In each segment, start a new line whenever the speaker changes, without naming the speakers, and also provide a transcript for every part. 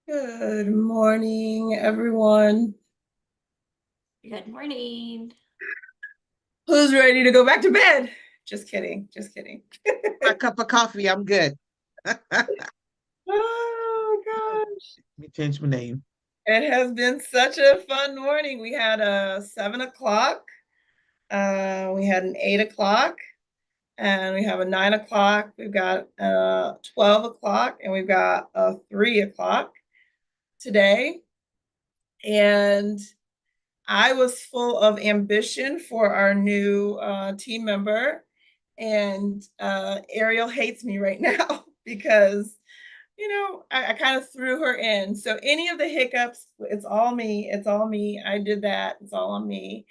Good morning, everyone.
Good morning.
Who's ready to go back to bed? Just kidding. Just kidding.
My cup of coffee, I'm good. Let
Oh, gosh.
me change my name.
It has been such a fun morning. We had a 7 o'clock, we had an 8 o'clock, and we have a 9 o'clock. We've got 12 o'clock, and we've got a 3 o'clock today. And I was full of ambition for our new team member, and Ariel hates me right now because I kind of threw her in. So any of the hiccups, it's all me. It's all me. I did that. It's all on me.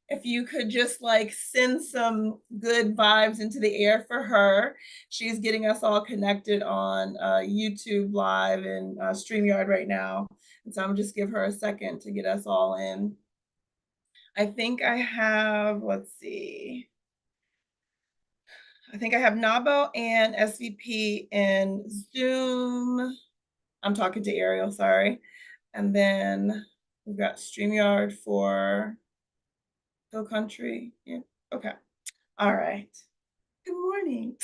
If you could just like send some good vibes into the air for her. She's getting us all connected on YouTube Live and StreamYard right now. And so I'm just give her a second to get us all in. I think I have, let's see. I think I have Nabo and SVP in Zoom. I'm talking to Ariel, sorry. And then we've got StreamYard for Hill Country. Yeah. Okay. All right. Good morning.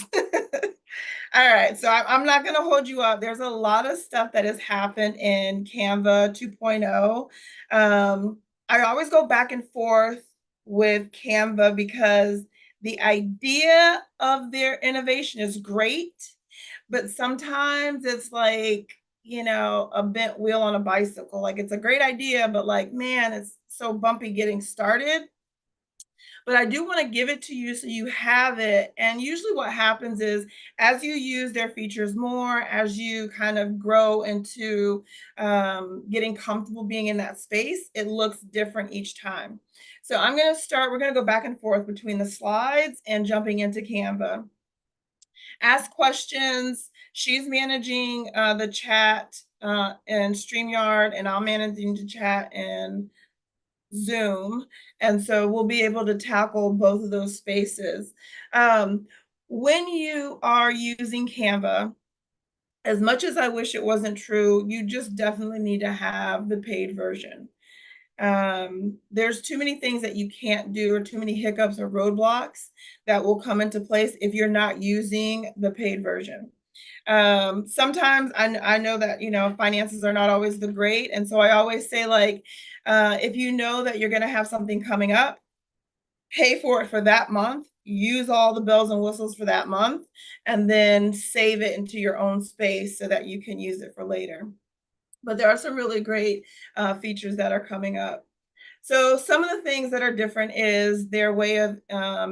All right, so I'm not going to hold you up. There's a lot of stuff that has happened in Canva 2.0. I always go back and forth with Canva because the idea of their innovation is great, but sometimes it's like, a bent wheel on a bicycle. Like it's a great idea, but like, man, it's so bumpy getting started. But I do want to give it to you so you have it. And usually what happens is as you use their features more, as you kind of grow into getting comfortable being in that space, it looks different each time. So I'm going to start, we're going to go back and forth between the slides and jumping into Canva. Ask questions. She's managing the chat and StreamYard, and I'm managing the chat and Zoom. And so we'll be able to tackle both of those spaces. When you are using Canva, as much as I wish it wasn't true, you just definitely need to have the paid version. There's too many things that you can't do or too many hiccups or roadblocks that will come into place if you're not using the paid version. Sometimes I know that finances are not always the great, and so I always say like if you know that you're going to have something coming up, pay for it for that month, use all the bells and whistles for that month, and then save it into your own space so that you can use it for later. But there are some really great features that are coming up. So some of the things that are different is their way of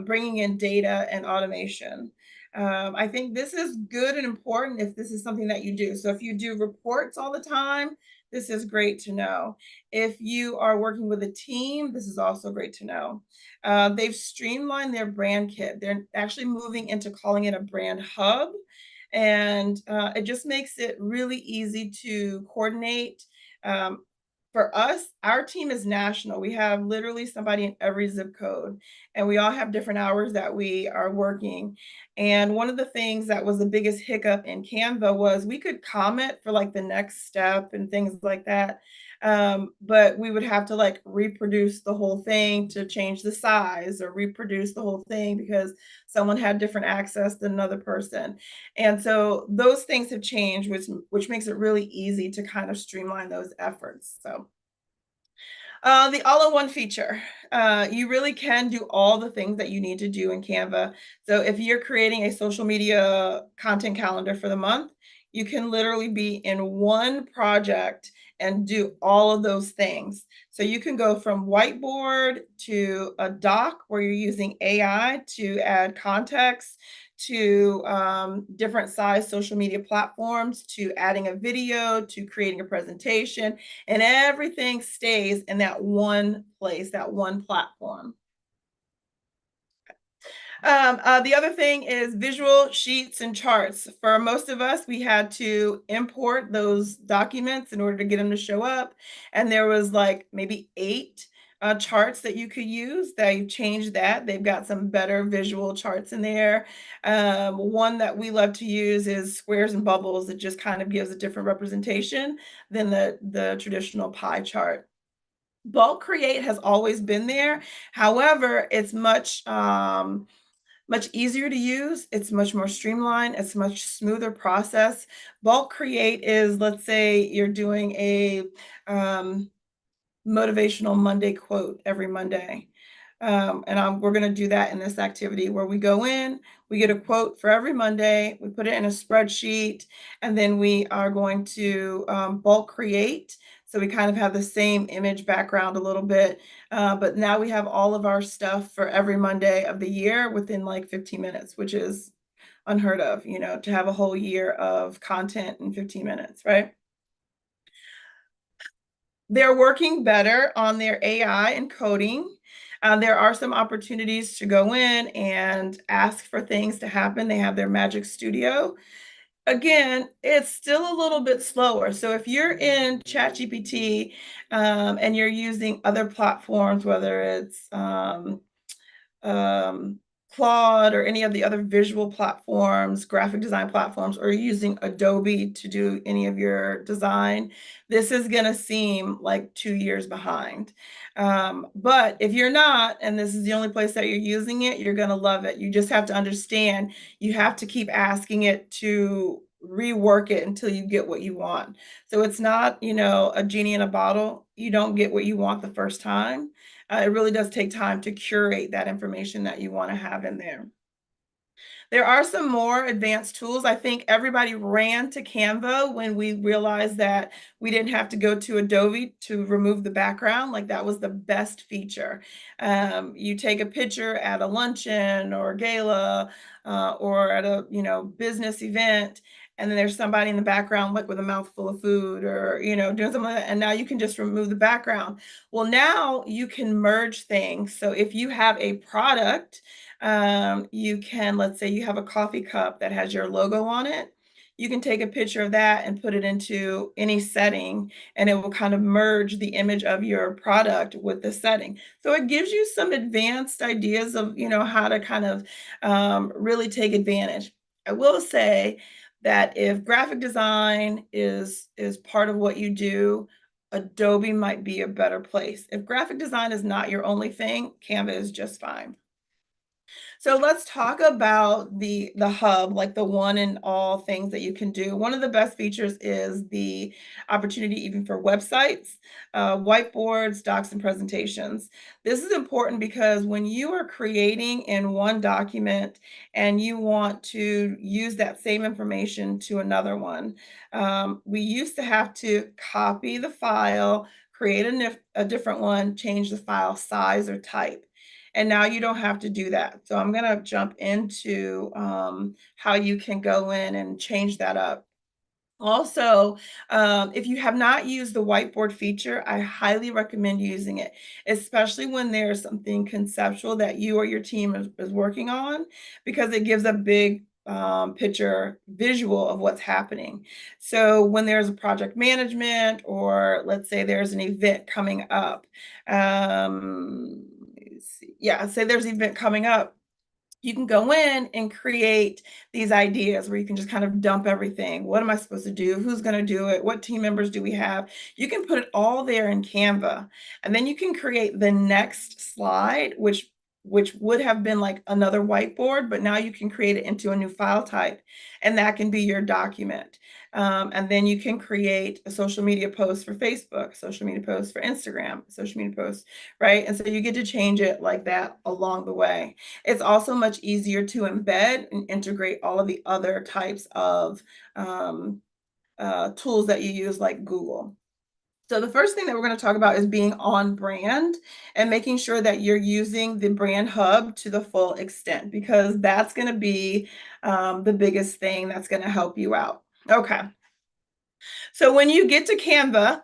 bringing in data and automation. I think this is good and important if this is something that you do. So if you do reports all the time, this is great to know. If you are working with a team, this is also great to know. They've streamlined their brand kit. They're actually moving into calling it a brand hub. And it just makes it really easy to coordinate. For us, our team is national. We have literally somebody in every zip code, and we all have different hours that we are working. And one of the things that was the biggest hiccup in Canva was we could comment for like the next step and things like that. But we would have to like reproduce the whole thing to change the size or reproduce the whole thing because someone had different access than another person. And so those things have changed, which makes it really easy to kind of streamline those efforts. So the all-in-one feature. You really can do all the things that you need to do in Canva. So if you're creating a social media content calendar for the month, you can literally be in one project and do all of those things. So you can go from whiteboard to a doc where you're using AI to add context, to different size social media platforms, to adding a video, to creating a presentation, and everything stays in that one place, that one platform. The other thing is visual sheets and charts. For most of us, we had to import those documents in order to get them to show up. And there was like maybe 8 charts that you could use. They've changed that. They've got some better visual charts in there. One that we love to use is squares and bubbles. It just kind of gives a different representation than the traditional pie chart. Bulk Create has always been there. However, it's much easier to use. It's much more streamlined. It's a much smoother process. Bulk Create is, let's say you're doing a motivational Monday quote every Monday. We're going to do that in this activity where we go in, we get a quote for every Monday, we put it in a spreadsheet, and then we are going to bulk create. So we kind of have the same image background a little bit, but now we have all of our stuff for every Monday of the year within like 15 minutes, which is unheard of, to have a whole year of content in 15 minutes, right? They're working better on their AI and coding. There are some opportunities to go in and ask for things to happen. They have their Magic Studio. Again, it's still a little bit slower. So if you're in ChatGPT and you're using other platforms, whether it's um, Claude or any of the other visual platforms, graphic design platforms, or using Adobe to do any of your design, this is going to seem like 2 years behind. But if you're not, and this is the only place that you're using it, you're going to love it. You just have to understand, you have to keep asking it to rework it until you get what you want. So it's not, a genie in a bottle. You don't get what you want the first time. It really does take time to curate that information that you want to have in there. There are some more advanced tools. I think everybody ran to Canva when we realized that we didn't have to go to Adobe to remove the background. Like that was the best feature. You take a picture at a luncheon or a gala or at a business event, and then there's somebody in the background like with a mouthful of food or doing something like that, and now you can just remove the background. Well, now you can merge things. So if you have a product, you can, let's say you have a coffee cup that has your logo on it. You can take a picture of that and put it into any setting, and it will kind of merge the image of your product with the setting. So it gives you some advanced ideas of, how to kind of really take advantage. I will say that if graphic design is part of what you do, Adobe might be a better place. If graphic design is not your only thing, Canva is just fine. So let's talk about the hub, like the one and all things that you can do. One of the best features is the opportunity even for websites, whiteboards, docs, and presentations. This is important because when you are creating in one document and you want to use that same information to another one, we used to have to copy the file, create a different one, change the file size or type. And now you don't have to do that. So I'm going to jump into how you can go in and change that up. Also, if you have not used the whiteboard feature, I highly recommend using it, especially when there's something conceptual that you or your team is working on, because it gives a big picture visual of what's happening. So when there's a project management, or let's say there's an event coming up, yeah, say there's an event coming up, you can go in and create these ideas where you can just kind of dump everything. What am I supposed to do? Who's going to do it? What team members do we have? You can put it all there in Canva, and then you can create the next slide, which would have been like another whiteboard, but now you can create it into a new file type, and that can be your document. And then you can create a social media post for Facebook, social media post for Instagram, social media post, right? And so you get to change it like that along the way. It's also much easier to embed and integrate all of the other types of tools that you use, like Google. So the first thing that we're going to talk about is being on brand and making sure that you're using the brand hub to the full extent, because that's going to be the biggest thing that's going to help you out. Okay. So when you get to Canva,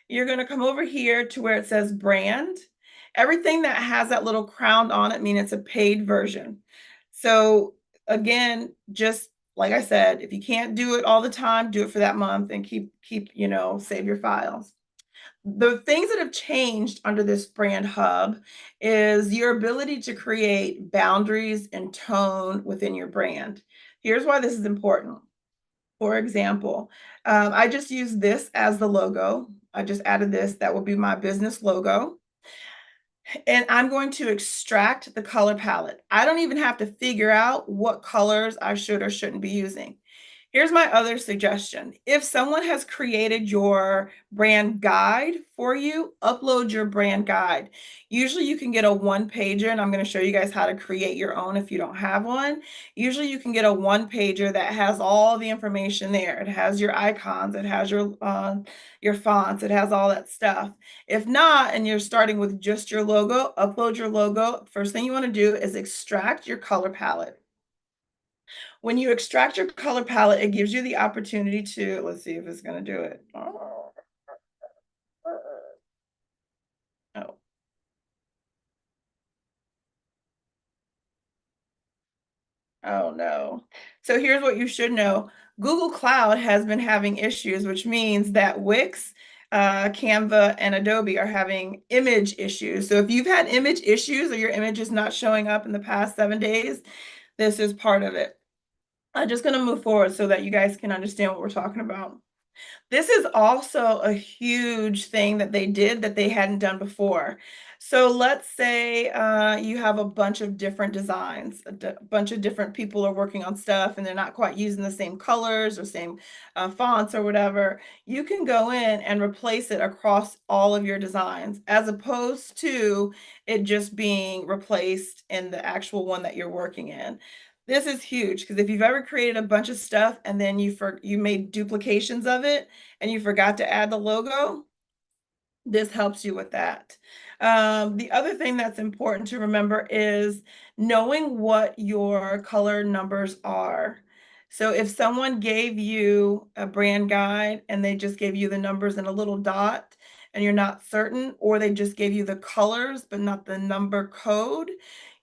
you're going to come over here to where it says brand. Everything that has that little crown on it means it's a paid version. So again, just like I said, if you can't do it all the time, do it for that month and keep, save your files. the things that have changed under this brand hub is your ability to create boundaries and tone within your brand. Here's why this is important. For example, I just use this as the logo. I just added this. That will be my business logo. And I'm going to extract the color palette. I don't even have to figure out what colors I should or shouldn't be using. Here's my other suggestion. If someone has created your brand guide for you, upload your brand guide. Usually you can get a one-pager, and I'm going to show you guys how to create your own if you don't have one. Usually you can get a one-pager that has all the information there. It has your icons, it has your fonts, it has all that stuff. If not, and you're starting with just your logo, upload your logo. First thing you want to do is extract your color palette. When you extract your color palette, it gives you the opportunity to, let's see if it's going to do it. Oh. Oh no. So here's what you should know. Google Cloud has been having issues, which means that Wix, Canva, and Adobe are having image issues. So if you've had image issues or your image is not showing up in the past 7 days, this is part of it. I'm just going to move forward so that you guys can understand what we're talking about. This is also a huge thing that they did that they hadn't done before. So let's say you have a bunch of different designs, bunch of different people are working on stuff and they're not quite using the same colors or same fonts or whatever. You can go in and replace it across all of your designs as opposed to it just being replaced in the actual one that you're working in. This is huge because if you've ever created a bunch of stuff and then you made duplications of it and you forgot to add the logo, this helps you with that. The other thing that's important to remember is knowing what your color numbers are. So if someone gave you a brand guide and they just gave you the numbers in a little dot and you're not certain, or they just gave you the colors but not the number code,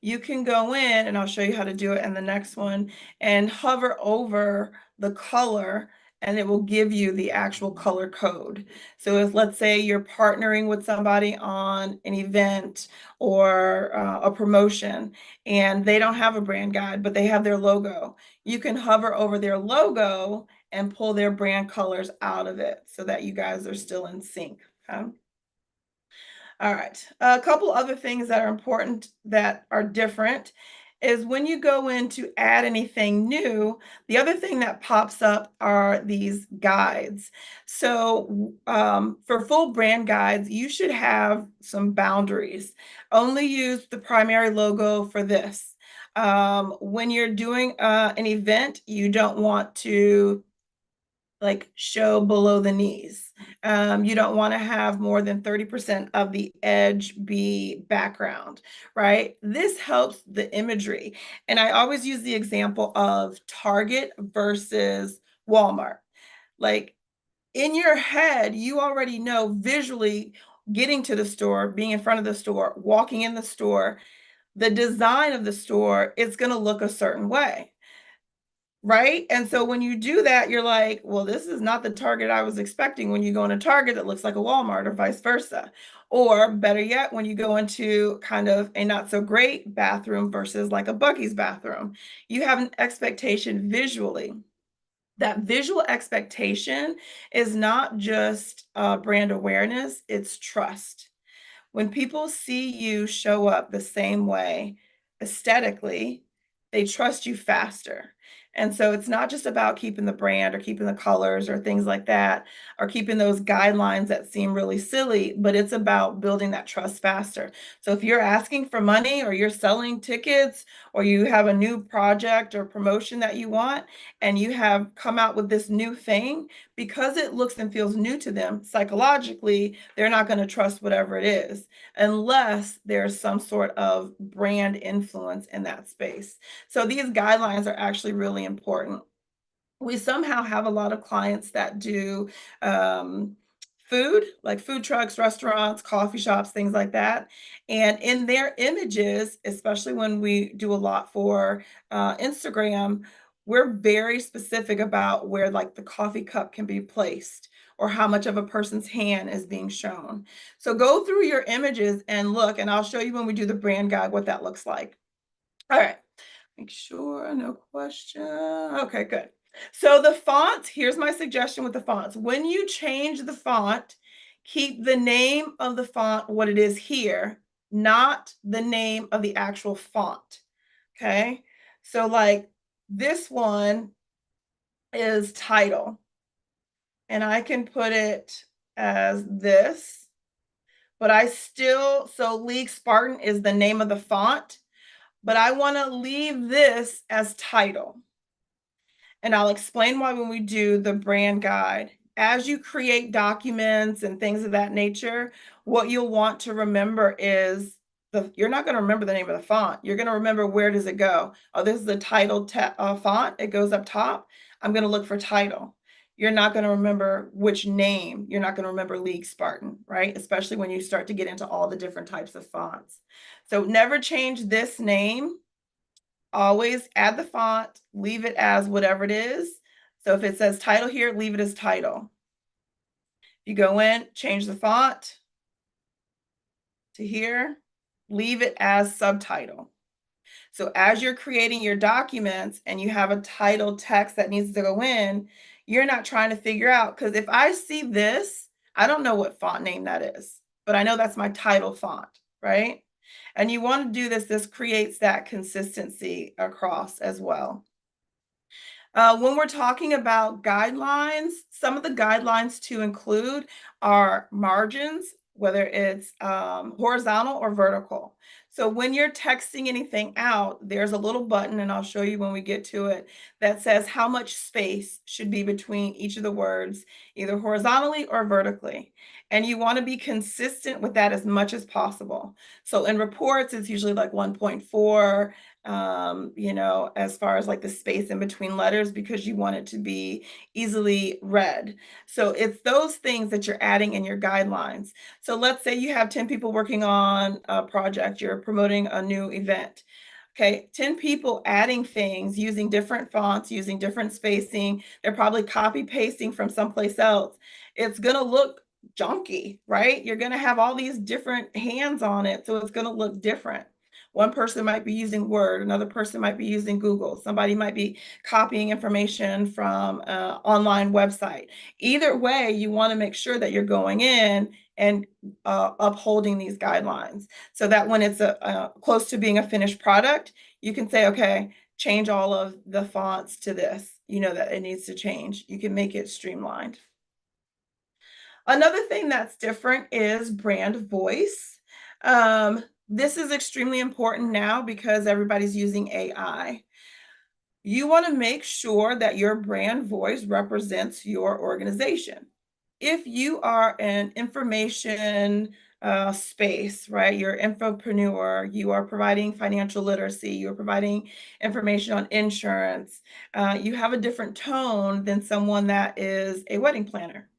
you can go in, and I'll show you how to do it in the next one, and hover over the color and it will give you the actual color code. So if, let's say, you're partnering with somebody on an event or a promotion and they don't have a brand guide, but they have their logo, you can hover over their logo and pull their brand colors out of it so that you guys are still in sync. Okay? All right, a couple other things that are important that are different is when you go in to add anything new, the other thing that pops up are these guides. So for full brand guides, you should have some boundaries. Only use the primary logo for this. When you're doing an event, you don't want to like show below the knees. You don't want to have more than 30% of the edge be background, right? This helps the imagery. And I always use the example of Target versus Walmart. Like in your head, you already know visually getting to the store, being in front of the store, walking in the store, the design of the store, it's going to look a certain way. Right? And so when you do that, you're like, well, this is not the Target I was expecting when you go in a Target that looks like a Walmart or vice versa. Or better yet, when you go into kind of a not so great bathroom versus like a Bucky's bathroom, you have an expectation visually. That visual expectation is not just brand awareness, it's trust. When people see you show up the same way aesthetically, they trust you faster. And so it's not just about keeping the brand or keeping the colors or things like that, or keeping those guidelines that seem really silly, but it's about building that trust faster. So if you're asking for money or you're selling tickets or you have a new project or promotion that you want, and you have come out with this new thing, because it looks and feels new to them psychologically, they're not going to trust whatever it is unless there's some sort of brand influence in that space. So these guidelines are actually really important. We somehow have a lot of clients that do food, like food trucks, restaurants, coffee shops, things like that. And in their images, especially when we do a lot for Instagram, we're very specific about where like the coffee cup can be placed, or how much of a person's hand is being shown. So go through your images and look, and I'll show you when we do the brand guide what that looks like. All right, make sure, no question. Okay, good. So the fonts, here's my suggestion with the fonts. When you change the font, keep the name of the font what it is here, not the name of the actual font, okay? So like this one is title, and I can put it as this, but I still, so League Spartan is the name of the font, but I wanna leave this as title. And I'll explain why when we do the brand guide. As you create documents and things of that nature, what you'll want to remember is you're not going to remember the name of the font. You're going to remember where does it go. Oh, this is the title font. It goes up top. I'm going to look for title. You're not going to remember which name. You're not going to remember League Spartan, right? Especially when you start to get into all the different types of fonts. So never change this name. Always add the font, leave it as whatever it is. So if it says title here, leave it as title. You go in, change the font to here, leave it as subtitle. So as you're creating your documents and you have a title text that needs to go in, you're not trying to figure out, because if I see this, I don't know what font name that is, but I know that's my title font, right? And you want to do this, this creates that consistency across as well. When we're talking about guidelines, some of the guidelines to include are margins, whether it's horizontal or vertical. So when you're texting anything out, there's a little button, and I'll show you when we get to it, that says how much space should be between each of the words, either horizontally or vertically. And you want to be consistent with that as much as possible. So in reports, it's usually like 1.4. You know, as far as like the space in between letters, because you want it to be easily read. So it's those things that you're adding in your guidelines. So let's say you have 10 people working on a project, you're promoting a new event. Okay, 10 people adding things, using different fonts, using different spacing. They're probably copy pasting from someplace else. It's gonna look junky, right? You're gonna have all these different hands on it, so it's gonna look different. One person might be using Word, another person might be using Google, somebody might be copying information from an online website. Either way, you want to make sure that you're going in and upholding these guidelines, so that when it's close to being a finished product, you can say, okay, change all of the fonts to this. You know that it needs to change. You can make it streamlined. Another thing that's different is brand voice. This is extremely important now because everybody's using AI. You want to make sure that your brand voice represents your organization. If you are an information space, right? You're an infopreneur, you are providing financial literacy, you're providing information on insurance, you have a different tone than someone that is a wedding planner,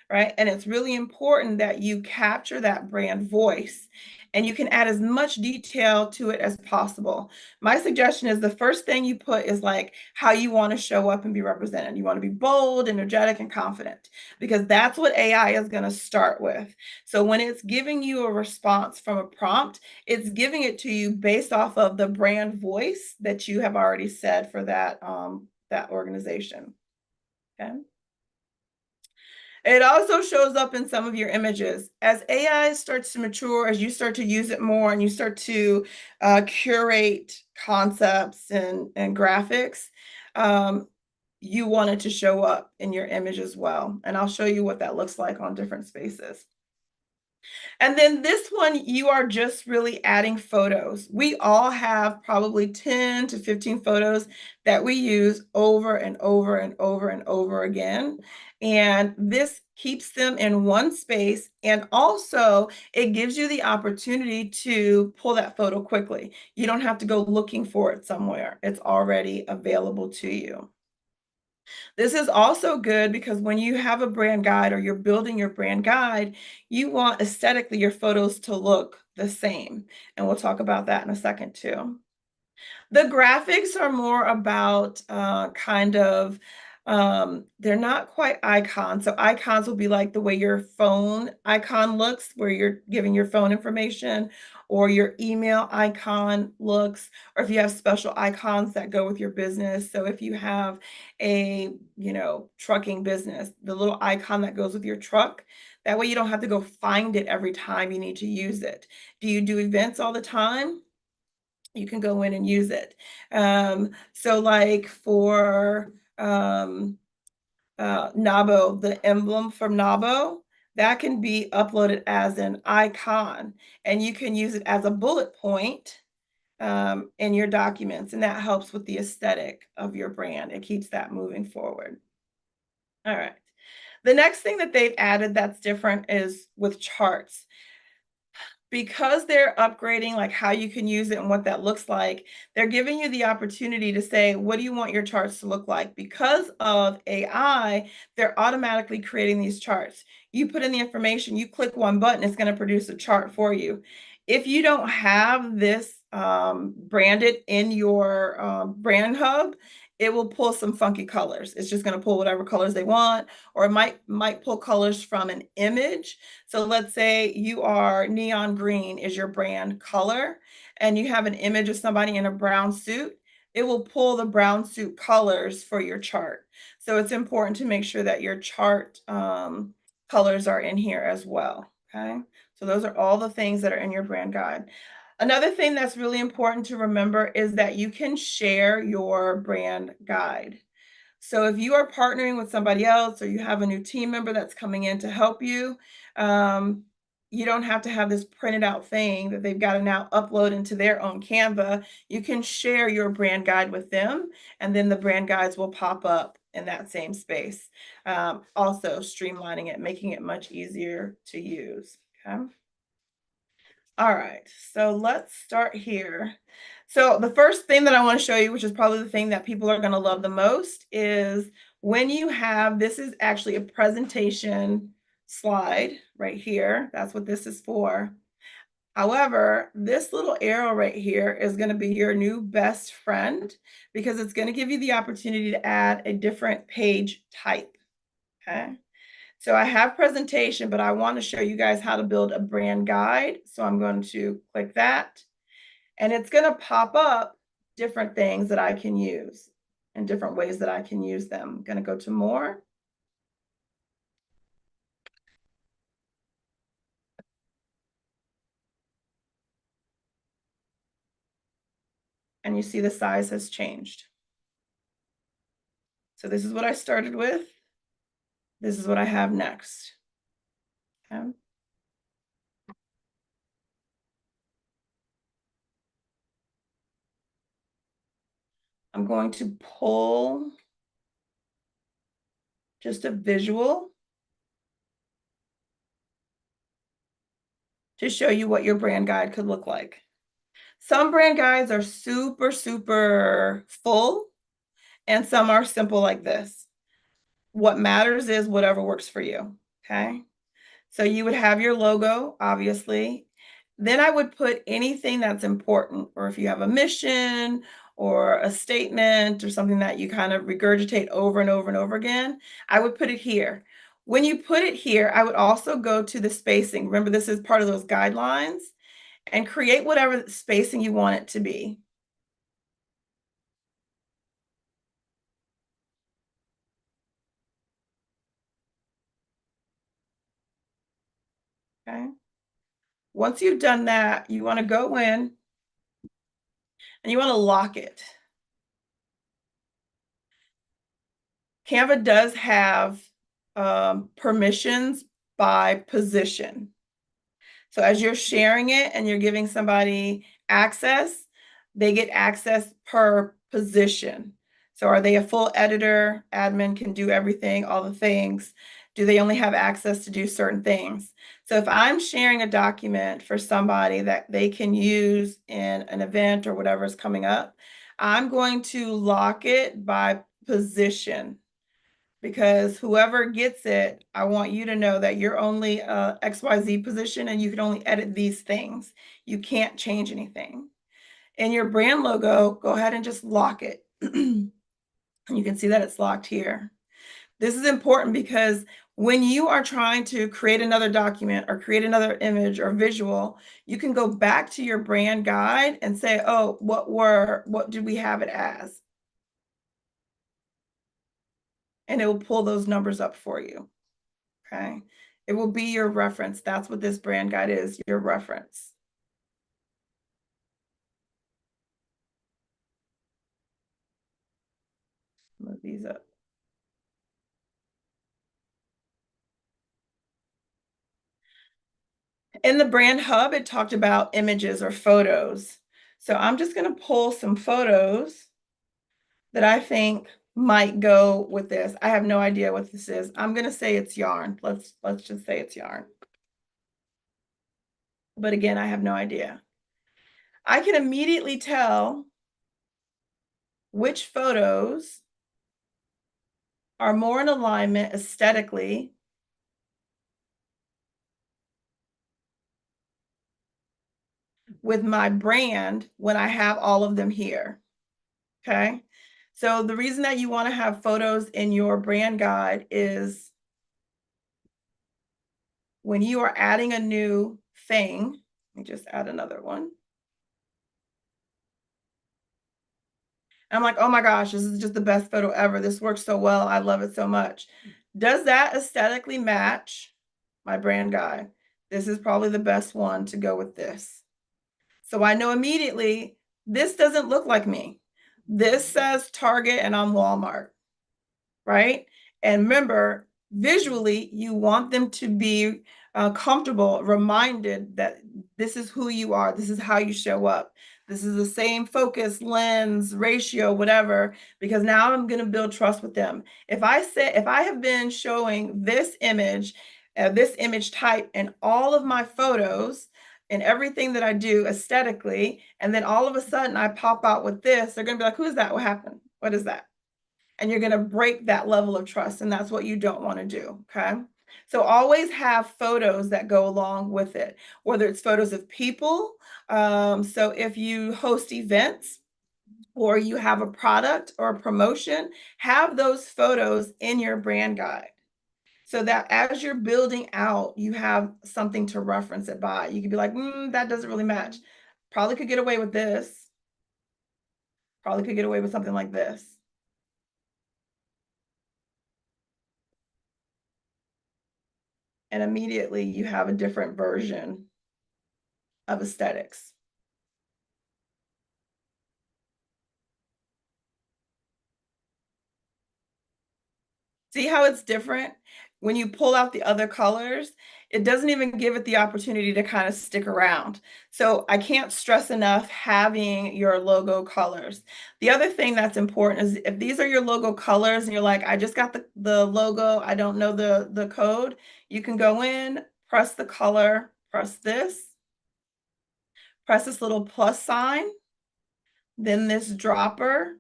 right? And it's really important that you capture that brand voice, and you can add as much detail to it as possible. My suggestion is the first thing you put is like how you want to show up and be represented. You want to be bold, energetic, and confident, because that's what AI is going to start with. So when it's giving you a response from a prompt, it's giving it to you based off of the brand voice that you have already said for that that organization. Okay. It also shows up in some of your images. As AI starts to mature, as you start to use it more and you start to curate concepts and graphics, you want it to show up in your image as well. And I'll show you what that looks like on different spaces. And then this one, you are just really adding photos. We all have probably 10 to 15 photos that we use over and over and over and over again. And this keeps them in one space. And also it gives you the opportunity to pull that photo quickly. You don't have to go looking for it somewhere. It's already available to you. This is also good because when you have a brand guide or you're building your brand guide, you want aesthetically your photos to look the same. And we'll talk about that in a second too. The graphics are more about kind of They're not quite icons. So icons will be like the way your phone icon looks, where you're giving your phone information, or your email icon looks, or if you have special icons that go with your business. So if you have a, trucking business, the little icon that goes with your truck, that way you don't have to go find it every time you need to use it. Do you do events all the time? You can go in and use it. So like for Nabo, the emblem from Nabo, that can be uploaded as an icon, and you can use it as a bullet point in your documents, and that helps with the aesthetic of your brand. It keeps that moving forward. All right. The next thing that they've added that's different is with charts. Because they're upgrading like how you can use it and what that looks like, they're giving you the opportunity to say, what do you want your charts to look like? Because of AI, they're automatically creating these charts. You put in the information, you click one button, it's going to produce a chart for you. If you don't have this branded in your brand hub, it will pull some funky colors. It's just going to pull whatever colors they want, or it might pull colors from an image. So let's say you are neon green is your brand color, and you have an image of somebody in a brown suit. It will pull the brown suit colors for your chart. So it's important to make sure that your chart colors are in here as well. Okay. So those are all the things that are in your brand guide. Another thing that's really important to remember is that you can share your brand guide. So if you are partnering with somebody else, or you have a new team member that's coming in to help you, you don't have to have this printed out thing that they've got to now upload into their own Canva. You can share your brand guide with them, and then the brand guides will pop up in that same space. Also streamlining it, making it much easier to use. Okay. All right, so let's start here. So the first thing that I want to show you, which is probably the thing that people are going to love the most, is when you have, this is actually a presentation slide right here. That's what this is for. However, this little arrow right here is going to be your new best friend, because it's going to give you the opportunity to add a different page type. Okay. So I have presentation, but I want to show you guys how to build a brand guide. So I'm going to click that, and it's going to pop up different things that I can use and different ways that I can use them. I'm going to go to more. And you see the size has changed. So this is what I started with. This is what I have next. Okay. I'm going to pull just a visual to show you what your brand guide could look like. Some brand guides are super, super full, and some are simple like this. What matters is whatever works for you. Okay. So you would have your logo, obviously. Then I would put anything that's important, or if you have a mission or a statement or something that you kind of regurgitate over and over and over again, I would put it here. When you put it here, I would also go to the spacing. Remember, this is part of those guidelines, and create whatever spacing you want it to be. Okay. Once you've done that, you want to go in and you want to lock it. Canva does have permissions by position. So as you're sharing it and you're giving somebody access, they get access per position. So are they a full editor? Admin can do everything, all the things. Do they only have access to do certain things? So if I'm sharing a document for somebody that they can use in an event or whatever is coming up, I'm going to lock it by position, because whoever gets it, I want you to know that you're only a XYZ position and you can only edit these things. You can't change anything. In your brand logo, go ahead and just lock it. And you can see that it's locked here. This is important because when you are trying to create another document or create another image or visual, you can go back to your brand guide and say, oh, what did we have it as? And it will pull those numbers up for you, okay? It will be your reference. That's what this brand guide is, your reference. Move these up. In the brand hub, it talked about images or photos. So I'm just going to pull some photos that I think might go with this. I have no idea what this is. I'm going to say it's yarn. Let's just say it's yarn. But again, I have no idea. I can immediately tell which photos are more in alignment aesthetically with my brand when I have all of them here, okay? So the reason that you want to have photos in your brand guide is when you are adding a new thing, let me just add another one. And I'm like, oh my gosh, this is just the best photo ever. This works so well. I love it so much. Does that aesthetically match my brand guide? This is probably the best one to go with this. So I know immediately this doesn't look like me. This says Target and I'm Walmart, right? And remember, visually, you want them to be comfortable, reminded that this is who you are. This is how you show up. This is the same focus, lens, ratio, whatever, because now I'm going to build trust with them. If I have been showing this image type in all of my photos and everything that I do aesthetically, and then all of a sudden I pop out with this, they're going to be like, who is that? What happened? What is that? And you're going to break that level of trust. And that's what you don't want to do. Okay. So always have photos that go along with it, whether it's photos of people. So if you host events or you have a product or a promotion, have those photos in your brand guide so that as you're building out, you have something to reference it by. You could be like, that doesn't really match. Probably could get away with this. Probably could get away with something like this. And immediately you have a different version of aesthetics. See how it's different? When you pull out the other colors, it doesn't even give it the opportunity to kind of stick around. So I can't stress enough having your logo colors. The other thing that's important is if these are your logo colors and you're like, I just got the logo, I don't know the code, you can go in, press the color, press this little plus sign, then this dropper.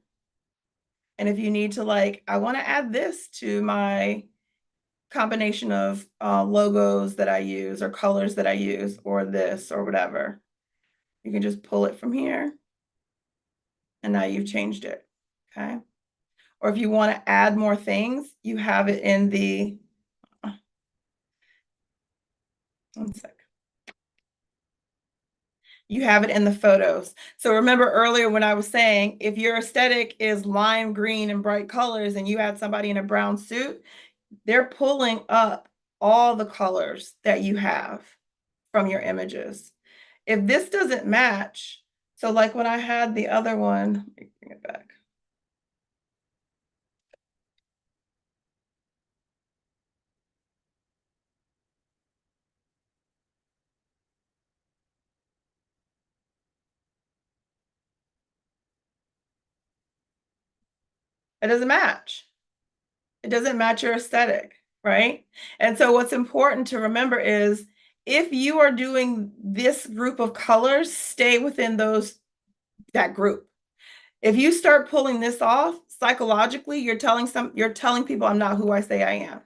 And if you need to I want to add this to my combination of logos that I use or colors that I use or this or whatever, you can just pull it from here. And now you've changed it, okay? Or if you want to add more things, you have it in the, one sec. You have it in the photos. So remember earlier when I was saying, if your aesthetic is lime green and bright colors and you had somebody in a brown suit, they're pulling up all the colors that you have from your images. If this doesn't match, so like when I had the other one, let me bring it back. It doesn't match. It doesn't match your aesthetic, right? And so what's important to remember is if you are doing this group of colors, stay within that group. If you start pulling this off, psychologically, you're telling people I'm not who I say I am.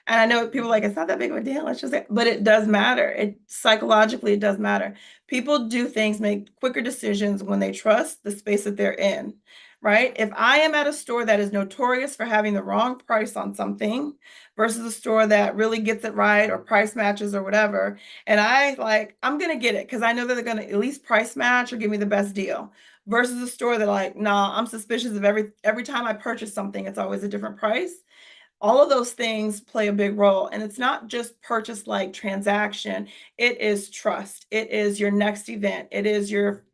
And I know people are like, it's not that big of a deal. It's just, but it does matter. It psychologically, it does matter. People do things, make quicker decisions when they trust the space that they're in, right? If I am at a store that is notorious for having the wrong price on something versus a store that really gets it right or price matches or whatever, and I'm gonna get it because I know that they're gonna at least price match or give me the best deal versus a store that like, nah, I'm suspicious of every time I purchase something, it's always a different price. All of those things play a big role. And it's not just purchase like transaction, it is trust. It is your next event. It is your,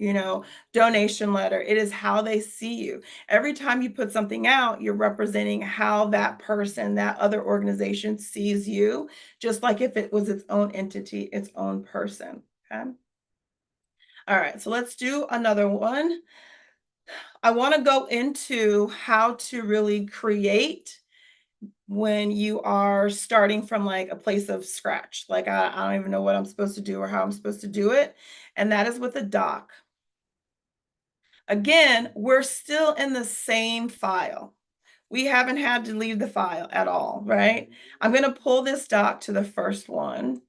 donation letter. It is how they see you. Every time you put something out, you're representing how that person, that other organization sees you, just like if it was its own entity, its own person. Okay. All right, so let's do another one. I want to go into how to really create when you are starting from like a place of scratch. Like I don't even know what I'm supposed to do or how I'm supposed to do it. And that is with a doc. Again, we're still in the same file. We haven't had to leave the file at all, right? I'm going to pull this doc to the first one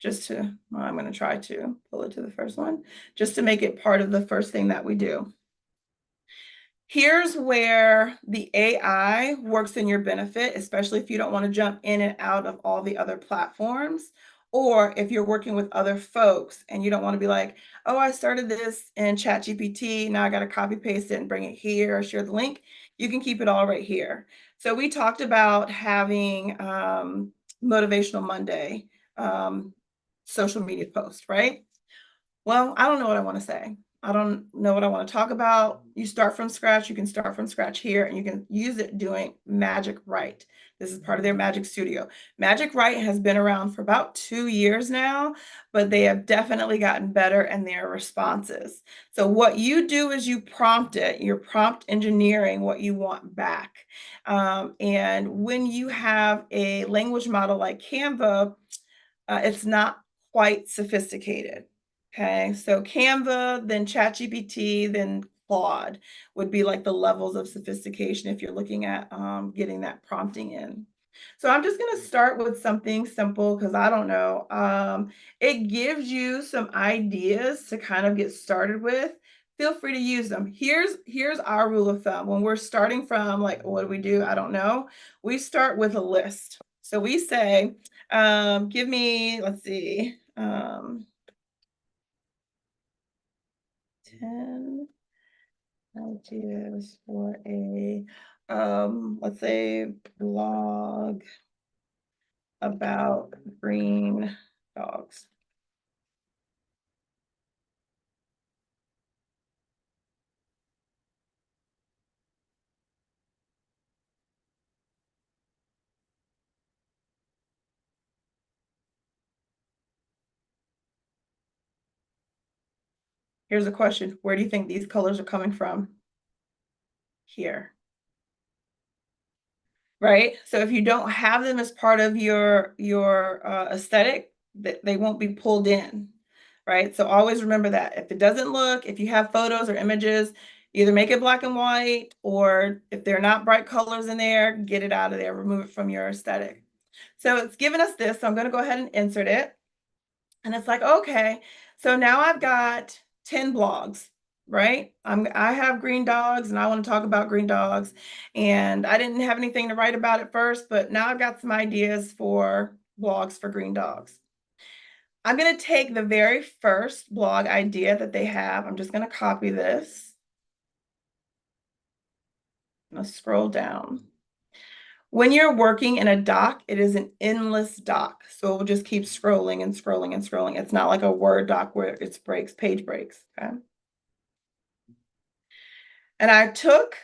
I'm going to try to pull it to the first one just to make it part of the first thing that we do. Here's where the AI works in your benefit, especially if you don't want to jump in and out of all the other platforms, or if you're working with other folks and you don't want to be like, oh, I started this in ChatGPT, now I got to copy paste it and bring it here or share the link. You can keep it all right here. So we talked about having Motivational Monday social media post, right? Well, I don't know what I want to say. I don't know what I want to talk about. You start from scratch. You can start from scratch here and you can use it doing Magic Write. This is part of their Magic Studio. Magic Write has been around for about 2 years now, but they have definitely gotten better in their responses. So what you do is you prompt it. You're prompt engineering what you want back. And when you have a language model like Canva, it's not quite sophisticated. Okay, so Canva, then ChatGPT, then Claude would be like the levels of sophistication if you're looking at getting that prompting in. So I'm just going to start with something simple because I don't know. It gives you some ideas to kind of get started with. Feel free to use them. Here's our rule of thumb. When we're starting from like, what do we do? I don't know. We start with a list. So we say, give me, let's see, 10 ideas for a, let's say, blog about green dogs. Here's a question. Where do you think these colors are coming from? Here. Right? So if you don't have them as part of your aesthetic, they won't be pulled in, right? So always remember that. If it doesn't look, if you have photos or images, either make it black and white, or if they're not bright colors in there, get it out of there, remove it from your aesthetic. So it's given us this, so I'm going to go ahead and insert it. And it's like, okay, so now I've got 10 blogs, right? I have green dogs and I want to talk about green dogs. And I didn't have anything to write about at first, but now I've got some ideas for blogs for green dogs. I'm going to take the very first blog idea that they have. I'm just going to copy this. I'm going to scroll down. When you're working in a doc, it is an endless doc. So it will just keep scrolling and scrolling and scrolling. It's not like a Word doc where it's page breaks. Okay. And I took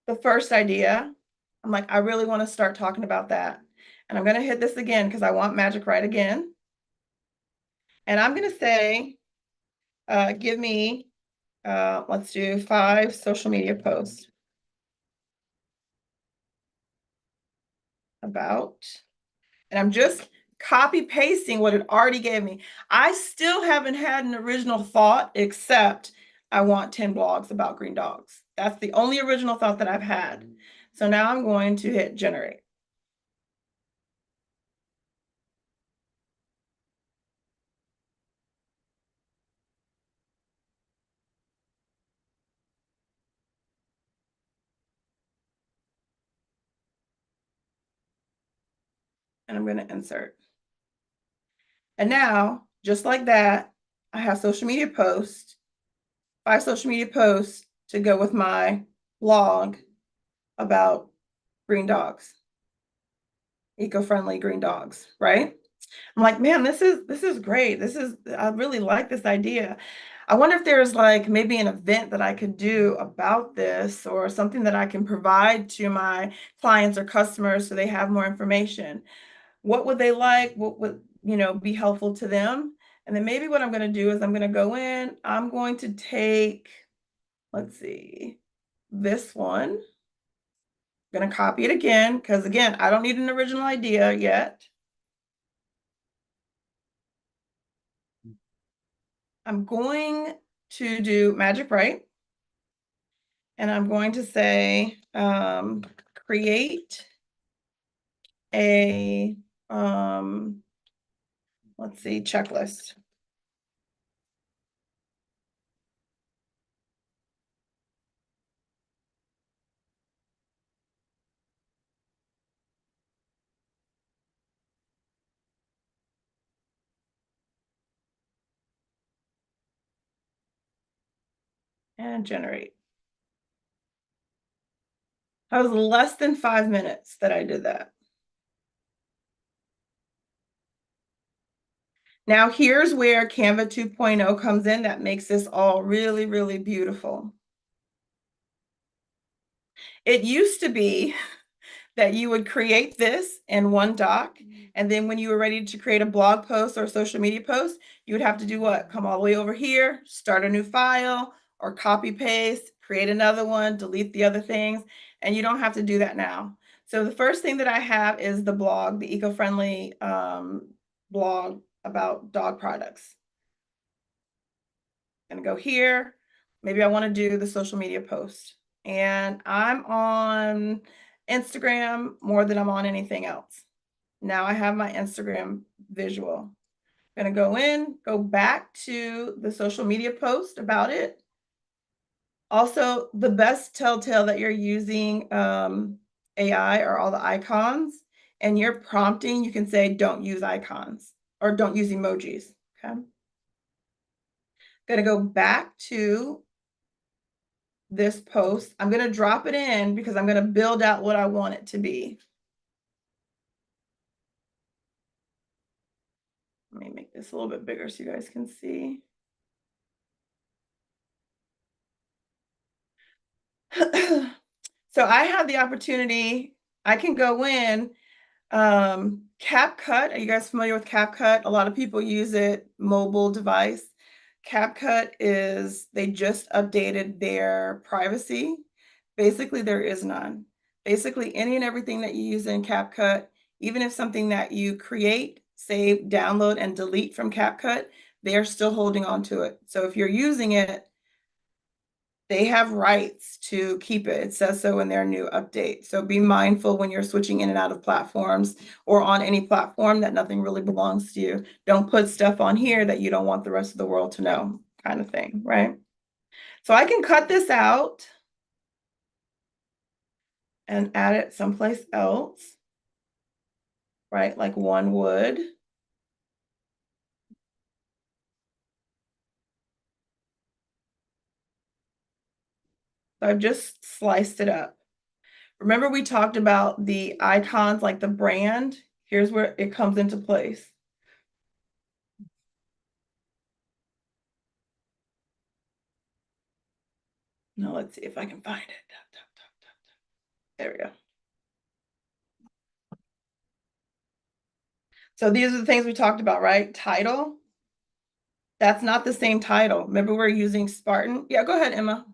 the first idea. I'm like, I really want to start talking about that. And I'm going to hit this again because I want Magic Write again. And I'm going to say, give me, let's do 5 social media posts about, and I'm just copy pasting what it already gave me. I still haven't had an original thought except I want 10 blogs about green dogs. That's the only original thought that I've had. So now I'm going to hit generate. and I'm going to insert. And now, just like that, I have social media posts, 5 social media posts to go with my blog about green dogs, eco-friendly green dogs, right? I'm like, man, this is great. I really like this idea. I wonder if there's like maybe an event that I could do about this or something that I can provide to my clients or customers so they have more information. What would they like? What would, be helpful to them? And then maybe what I'm going to do is I'm going to go in, I'm going to take, let's see, this one. I'm going to copy it again because again, I don't need an original idea yet. I'm going to do magic right. And I'm going to say, create a, let's see, checklist. And generate. That was less than 5 minutes that I did that. Now here's where Canva 2.0 comes in that makes this all really, really beautiful. It used to be that you would create this in one doc, and then when you were ready to create a blog post or a social media post, you would have to do what? Come all the way over here, start a new file, or copy paste, create another one, delete the other things, and you don't have to do that now. So the first thing that I have is the blog, the eco-friendly blog about dog products. I'm gonna go here. Maybe I want to do the social media post. And I'm on Instagram more than I'm on anything else. Now I have my Instagram visual. I'm gonna go in, go back to the social media post about it. Also, the best telltale that you're using AI are all the icons, and you're prompting, you can say don't use icons or don't use emojis, okay? Gonna go back to this post. I'm going to drop it in because I'm going to build out what I want it to be. Let me make this a little bit bigger so you guys can see. So I have the opportunity, I can go in, CapCut. Are you guys familiar with CapCut? A lot of people use it, mobile device. CapCut is, they just updated their privacy. Basically, there is none. Basically, any and everything that you use in CapCut, even if something that you create, save, download, and delete from CapCut, they're still holding on to it. So if you're using it, they have rights to keep it. It says so in their new update. So be mindful when you're switching in and out of platforms or on any platform that nothing really belongs to you. Don't put stuff on here that you don't want the rest of the world to know, kind of thing, right? So I can cut this out and add it someplace else, right? Like one would. So I've just sliced it up. Remember we talked about the icons, like the brand? Here's where it comes into place. Now let's see if I can find it. There we go. So these are the things we talked about, right? Title. That's not the same title. Remember we're using Spartan. Yeah, go ahead, Emma.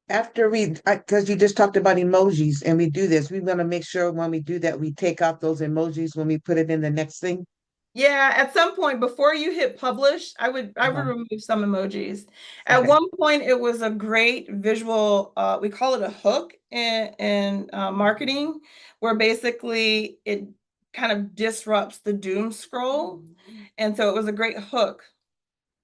After because you just talked about emojis and we do this, we're gonna make sure when we do that, we take out those emojis when we put it in the next thing.
Yeah, at some point before you hit publish, I would remove some emojis. At
Okay.
one point, it was a great visual, we call it a hook in marketing, where basically it kind of disrupts the doom scroll. And so it was a great hook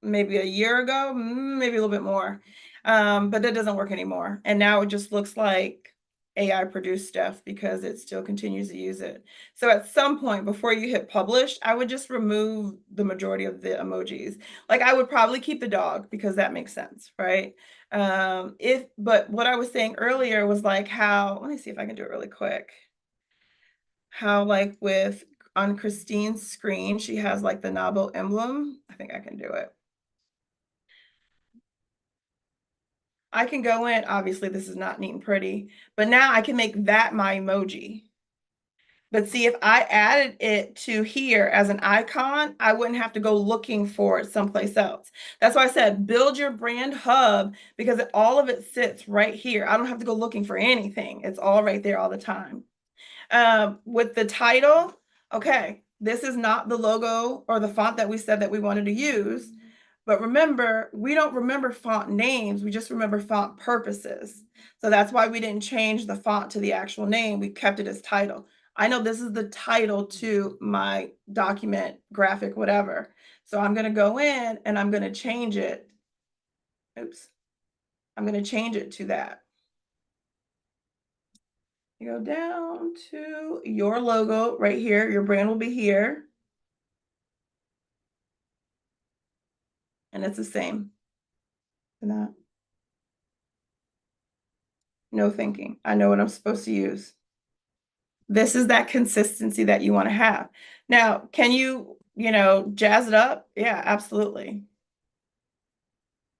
maybe a year ago, maybe a little bit more. But that doesn't work anymore. And now it just looks like AI produced stuff because it still continues to use it. So at some point before you hit publish, I would just remove the majority of the emojis. Like I would probably keep the dog because that makes sense, right? But what I was saying earlier was like how, let me see if I can do it really quick. How like with on Christine's screen, she has like the Nabo emblem. I think I can do it. I can go in, obviously this is not neat and pretty, but now I can make that my emoji. But see, if I added it to here as an icon, I wouldn't have to go looking for it someplace else. That's why I said build your brand hub because all of it sits right here. I don't have to go looking for anything. It's all right there all the time. With the title, okay, this is not the logo or the font that we said that we wanted to use. But remember, we don't remember font names, we just remember font purposes. So that's why we didn't change the font to the actual name, we kept it as title. I know this is the title to my document, graphic, whatever. So I'm gonna go in and I'm gonna change it. Oops. I'm gonna change it to that. You go down to your logo right here, your brand will be here. And it's the same. That. No thinking. I know what I'm supposed to use. This is that consistency that you want to have. Now, can you, jazz it up? Yeah, absolutely.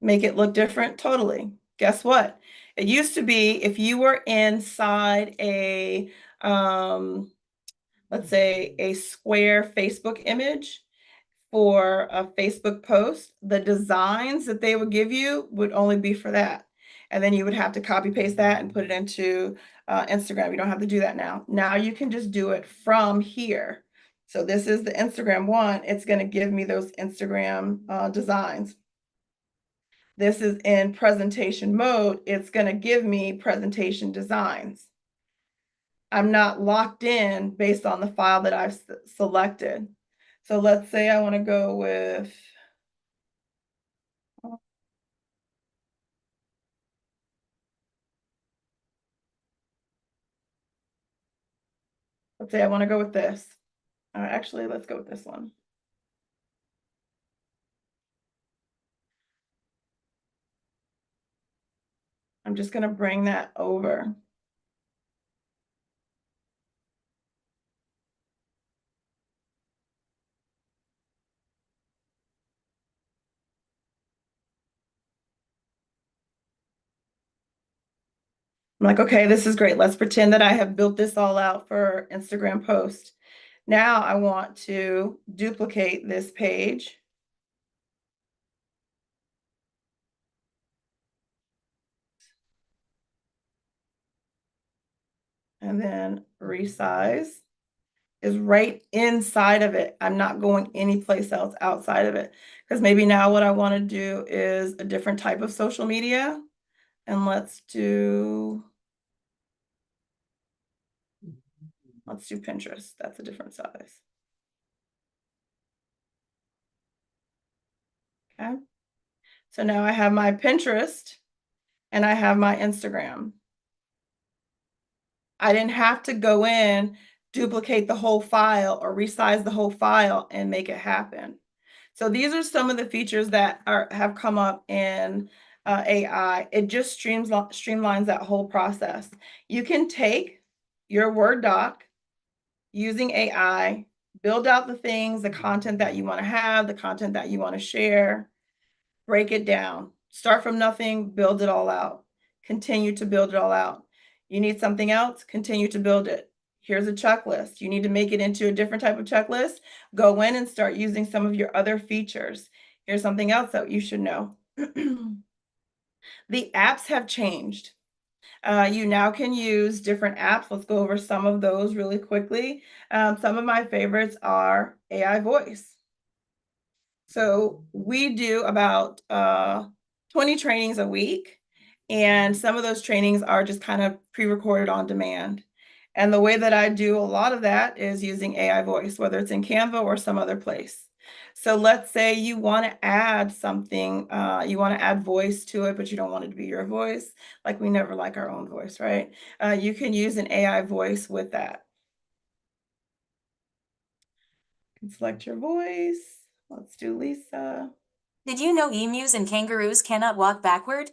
Make it look different? Totally. Guess what? It used to be if you were inside a, let's say a square Facebook image, for a Facebook post, the designs that they would give you would only be for that. And then you would have to copy paste that and put it into Instagram. You don't have to do that now. Now you can just do it from here. So this is the Instagram one. It's going to give me those Instagram designs. This is in presentation mode. It's going to give me presentation designs. I'm not locked in based on the file that I've selected. So let's say I want to go with, let's say I want to go with this. Actually, let's go with this one. I'm just going to bring that over. I'm like, okay, this is great. Let's pretend that I have built this all out for Instagram post. Now I want to duplicate this page. And then resize is right inside of it. I'm not going anyplace else outside of it. Because maybe now what I want to do is a different type of social media. And let's do Pinterest. That's a different size. Okay. So now I have my Pinterest and I have my Instagram. I didn't have to go in, duplicate the whole file or resize the whole file and make it happen. So these are some of the features that have come up in AI. It just streamlines that whole process. You can take your Word doc using AI, build out the things, the content that you want to have, the content that you want to share, break it down, start from nothing, build it all out, continue to build it all out. You need something else, continue to build it. Here's a checklist. You need to make it into a different type of checklist. Go in and start using some of your other features. Here's something else that you should know. The apps have changed. You now can use different apps. Let's go over some of those really quickly. Some of my favorites are AI Voice. So we do about 20 trainings a week, and some of those trainings are just kind of pre-recorded on demand. And the way that I do a lot of that is using AI Voice, whether it's in Canva or some other place. So let's say you want to add something, you want to add voice to it, but you don't want it to be your voice. Like we never like our own voice, right? You can use an AI voice with that. You can select your voice. Let's do Lisa.
Did you know emus and kangaroos cannot walk backward?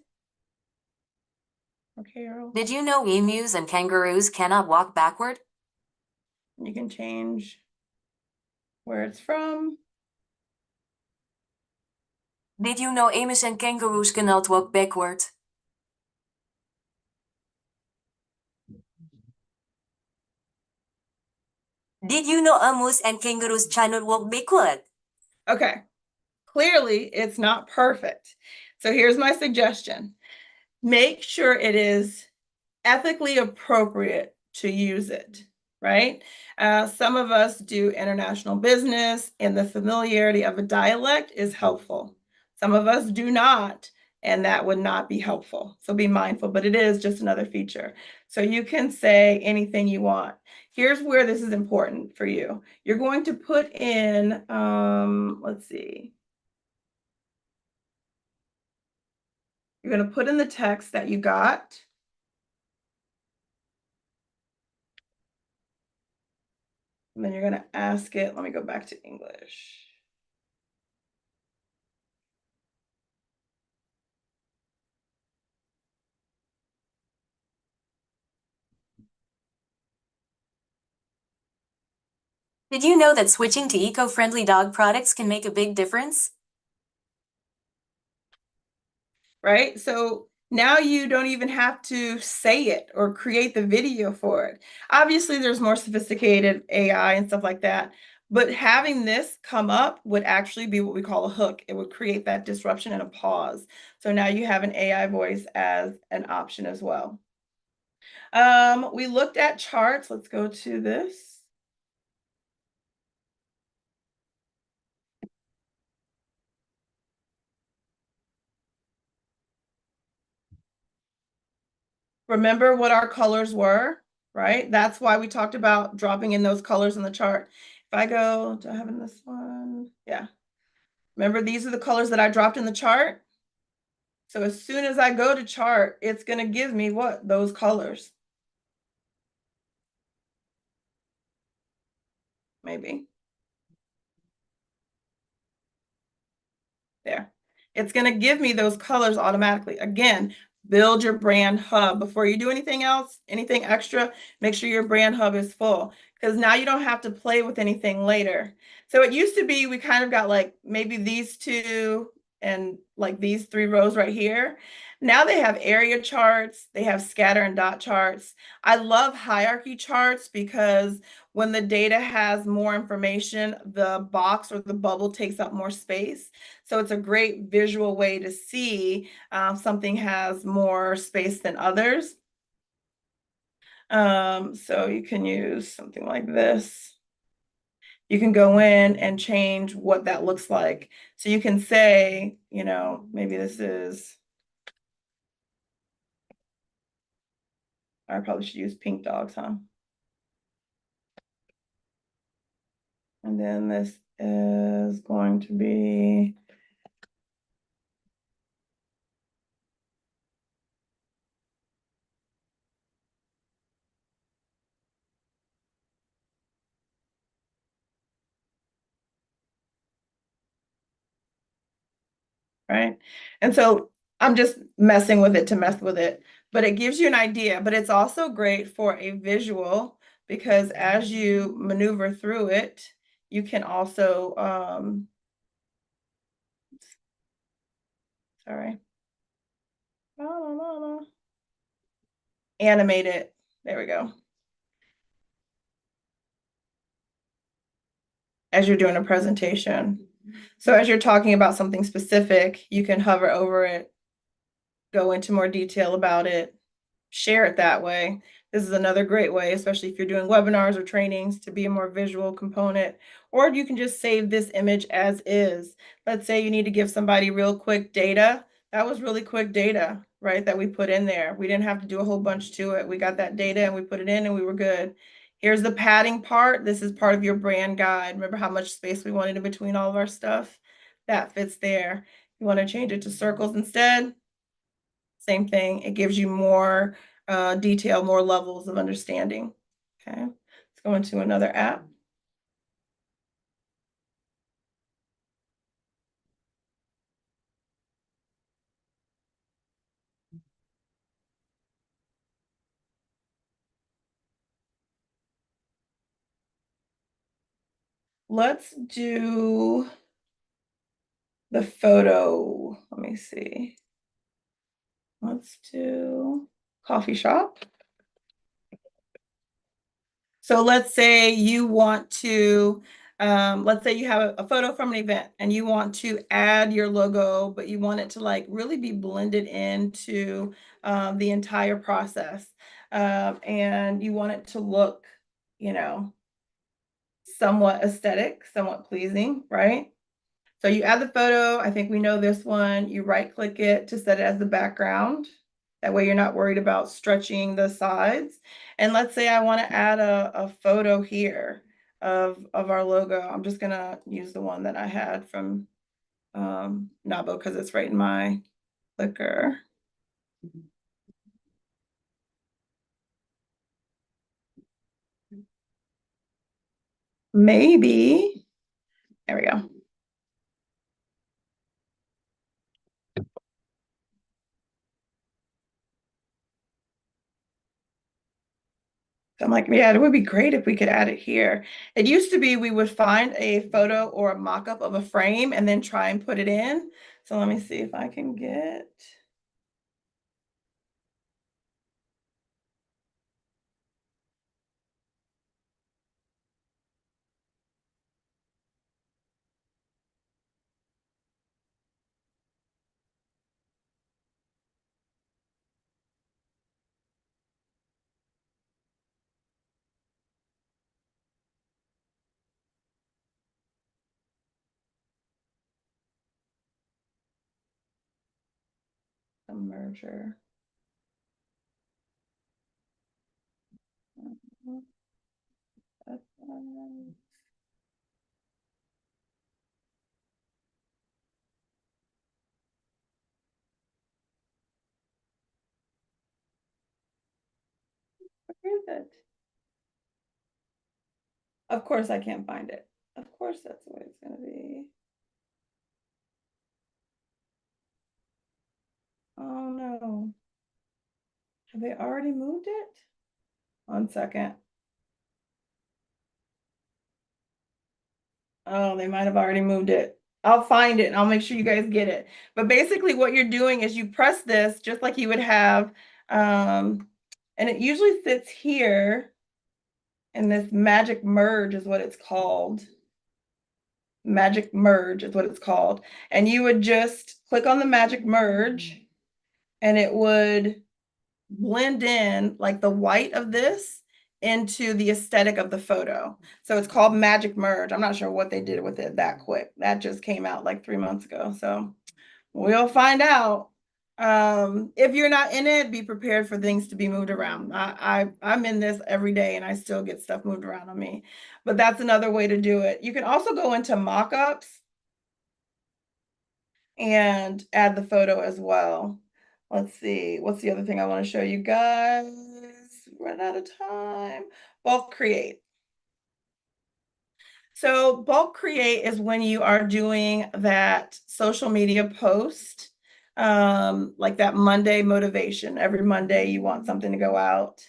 Or Carol.
Did you know emus and kangaroos cannot walk backward?
You can change where it's from.
Did you know emus and kangaroos cannot walk backward? Did you know emus and kangaroos cannot walk backward?
Okay, clearly it's not perfect. So here's my suggestion. Make sure it is ethically appropriate to use it, right? Some of us do international business and the familiarity of a dialect is helpful. Some of us do not, and that would not be helpful. So be mindful, but it is just another feature. So you can say anything you want. Here's where this is important for you. You're going to put in, let's see. You're going to put in the text that you got. And then you're going to ask it, let me go back to English.
Did you know that switching to eco-friendly dog products can make a big difference?
Right? So now you don't even have to say it or create the video for it. Obviously, there's more sophisticated AI and stuff like that, but having this come up would actually be what we call a hook. It would create that disruption and a pause. So now you have an AI voice as an option as well. We looked at charts. Let's go to this. Remember what our colors were, right? That's why we talked about dropping in those colors in the chart. If I go, do I have in this one? Yeah. Remember, these are the colors that I dropped in the chart. So as soon as I go to chart, it's going to give me what? Those colors. Maybe. There. It's going to give me those colors automatically. Again, build your brand hub. Before you do anything else, anything extra, make sure your brand hub is full because now you don't have to play with anything later. So it used to be we kind of got like maybe these two and like these 3 rows right here. Now they have area charts, they have scatter and dot charts. I love hierarchy charts because when the data has more information, the box or the bubble takes up more space. So it's a great visual way to see something has more space than others. So you can use something like this. You can go in and change what that looks like. So you can say, you know, maybe this is, I probably should use pink dogs, huh? And then this is going to be right? And so I'm just messing with it to mess with it, but it gives you an idea, but it's also great for a visual because as you maneuver through it, you can also, sorry, animate it. There we go. As you're doing a presentation. So as you're talking about something specific, you can hover over it, go into more detail about it, share it that way. This is another great way, especially if you're doing webinars or trainings, to be a more visual component. Or you can just save this image as is. Let's say you need to give somebody real quick data. That was really quick data, right, that we put in there. We didn't have to do a whole bunch to it. We got that data and we put it in and we were good. Here's the padding part. This is part of your brand guide. Remember how much space we wanted in between all of our stuff? That fits there. You want to change it to circles instead? Same thing. It gives you more detail, more levels of understanding. Okay, let's go into another app. Let's do the photo. Let me see. Let's do coffee shop. So let's say you want to, let's say you have a photo from an event and you want to add your logo, but you want it to like really be blended into the entire process. And you want it to look, you know, somewhat aesthetic, somewhat pleasing, right? So you add the photo. I think we know this one. You right click it to set it as the background. That way you're not worried about stretching the sides. And let's say I want to add a photo here of our logo. I'm just gonna use the one that I had from Nabo because it's right in my clicker. Maybe, there we go. I'm like, yeah, it would be great if we could add it here. It used to be we would find a photo or a mock-up of a frame and then try and put it in. So let me see if I can get. A merger. Where is it? Of course I can't find it. Of course that's the way it's gonna be. Oh no. Have they already moved it? 1 second. Oh, they might have already moved it. I'll find it and I'll make sure you guys get it. But basically what you're doing is you press this just like you would have, and it usually sits here and this magic merge is what it's called. Magic merge is what it's called. And you would just click on the magic merge and it would blend in like the white of this into the aesthetic of the photo. So it's called magic merge. I'm not sure what they did with it that quick. That just came out like 3 months ago. So we'll find out. If you're not in it, be prepared for things to be moved around. I'm in this every day and I still get stuff moved around on me. But that's another way to do it. You can also go into mock-ups and add the photo as well. Let's see, what's the other thing I want to show you guys? Run out of time. Bulk create. So bulk create is when you are doing that social media post, like that Monday motivation. Every Monday you want something to go out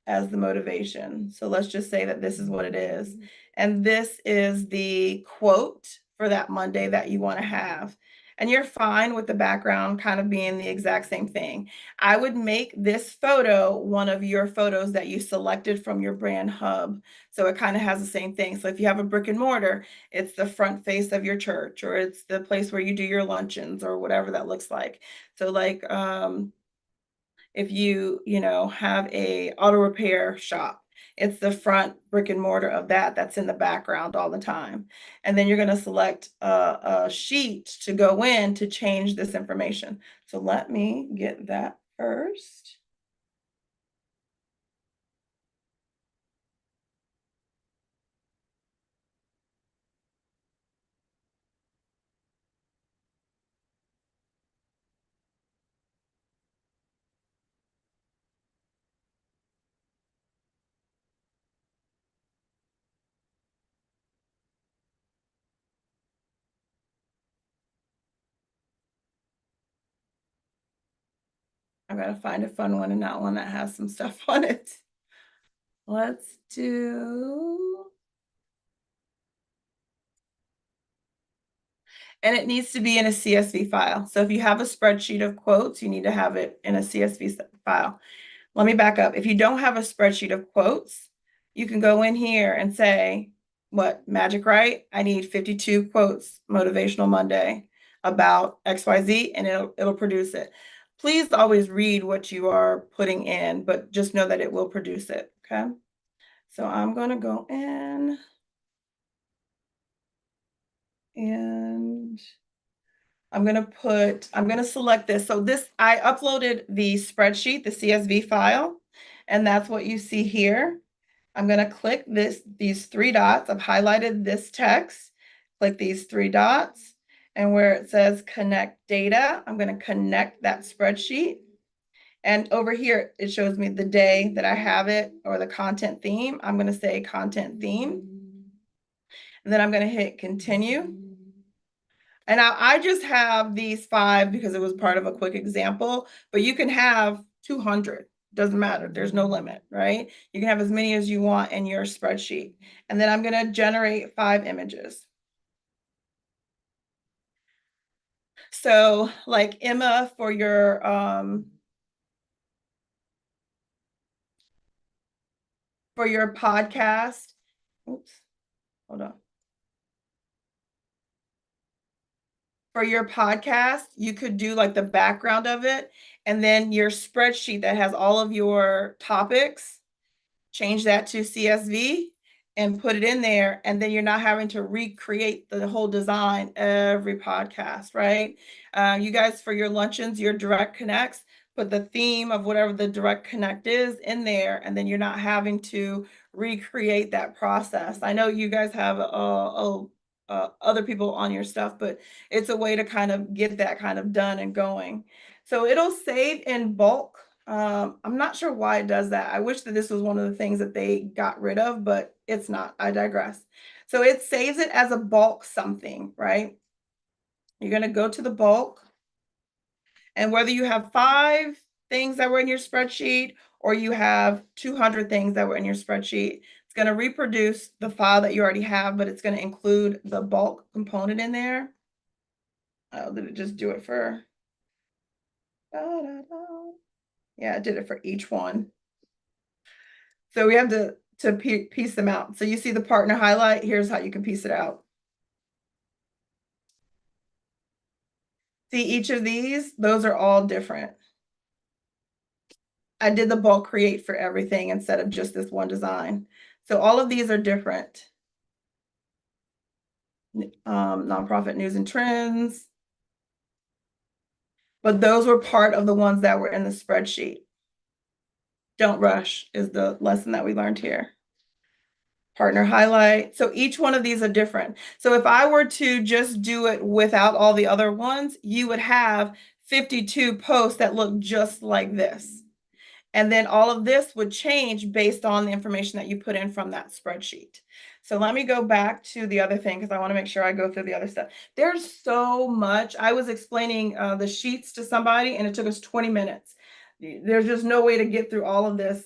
as the motivation. So let's just say that this is what it is. And this is the quote for that Monday that you want to have. And you're fine with the background kind of being the exact same thing. I would make this photo one of your photos that you selected from your brand hub. So it kind of has the same thing. So if you have a brick and mortar, it's the front face of your church, or it's the place where you do your luncheons or whatever that looks like. So like, if you know, have a auto repair shop, it's the front brick and mortar of that's in the background all the time. And then you're going to select a sheet to go in to change this information. So let me get that first. I gotta find a fun one and not one that has some stuff on it. Let's do. And it needs to be in a CSV file. So if you have a spreadsheet of quotes, you need to have it in a CSV file. Let me back up. If you don't have a spreadsheet of quotes, you can go in here and say, what, magic, right? I need 52 quotes, Motivational Monday, about XYZ, and it'll produce it. Please always read what you are putting in, but just know that it will produce it, okay? So I'm gonna go in and I'm gonna select this. So this, I uploaded the spreadsheet, the CSV file, and that's what you see here. I'm gonna click these three dots. I've highlighted this text, click these three dots, and where it says connect data, I'm gonna connect that spreadsheet. And over here, it shows me the day that I have it or the content theme. I'm gonna say content theme. And then I'm gonna hit continue. And I just have these 5 because it was part of a quick example, but you can have 200, doesn't matter, there's no limit, right? You can have as many as you want in your spreadsheet. And then I'm gonna generate 5 images. So like Emma for your podcast, oops, hold on. For your podcast, you could do like the background of it, and then your spreadsheet that has all of your topics, change that to CSV and put it in there, and then you're not having to recreate the whole design every podcast, right? You guys, for your luncheons, your direct connects, put the theme of whatever the direct connect is in there, and then you're not having to recreate that process. I know you guys have other people on your stuff, but it's a way to kind of get that kind of done and going. So it'll save in bulk. I'm not sure why it does that. I wish that this was one of the things that they got rid of, but it's not. I digress. So it saves it as a bulk something, right? You're going to go to the bulk, and whether you have 5 things that were in your spreadsheet or you have 200 things that were in your spreadsheet, it's going to reproduce the file that you already have, but it's going to include the bulk component in there. Oh, did it just do it for? Yeah, it did it for each one. So we have to piece them out. So you see the partner highlight, here's how you can piece it out. See each of these, those are all different. I did the bulk create for everything instead of just this one design. So all of these are different. Nonprofit news and trends. But those were part of the ones that were in the spreadsheet. Don't rush is the lesson that we learned here. Partner highlight. So each one of these are different. So if I were to just do it without all the other ones, you would have 52 posts that look just like this. And then all of this would change based on the information that you put in from that spreadsheet. So let me go back to the other thing because I want to make sure I go through the other stuff. There's so much. I was explaining the sheets to somebody and it took us 20 minutes. There's just no way to get through all of this,